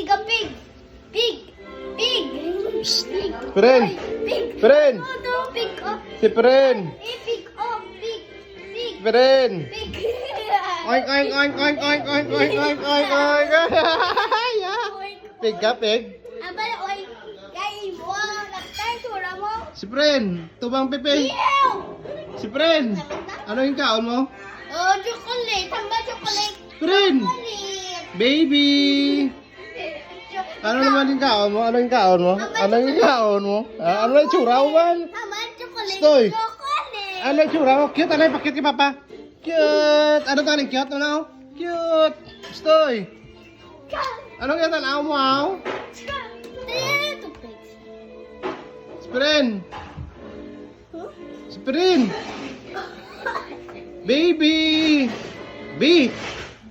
Pig ang pig. Pig. Pig. Pig. Pren. Pig. Pren. Ano? Pig. Oh. Si Pren. Pig. Oh. Pig. Pig. Pren. Pig. Oink, oink, oink, oink, oink, oink, oink, oink, oink, oink. Yeah. Pig ka, pig. Aba, oy. Kay mo. Naktay, sura mo. Si Pren. Tubang Pepe. Ew! Si Pren. Ano yung kaon mo? Oh, chocolate. Tamba chocolate. Pren. Chocolate. Baby. Ano naman yung kaon mo? Ano yung kaon mo? Ano yung kaon mo? Ah, ano yung tsura mo man? Tamba chocolate. Stoy. Chocolate. Ano yung tsura mo? Cute. Ano yung pakit kay Papa? Cute. Ano ka rin? Cute? Ano? Cute. Stoy. Anong yung tanaw mo, aw? Sprin! Sprin! Baby! B!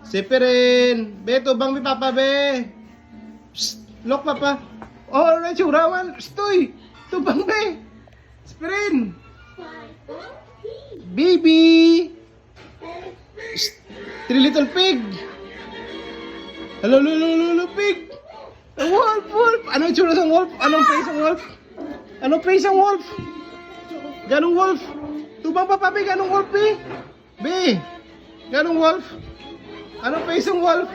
Sipirin! Be, tubang mi papa, be! Psst! Look, papa! Oh, ano yung tsurawan? Stoy! Tubang, be! Sprin! Baby! Psst! Three little pig! Hello, pig! A wolf, wolf! Anong tsura ng wolf? Anong face ng wolf? Anong face ng wolf? Ganong wolf? Tubang pa, papi, ganong wolf, be? Be? Ganong wolf? Anong face ng wolf?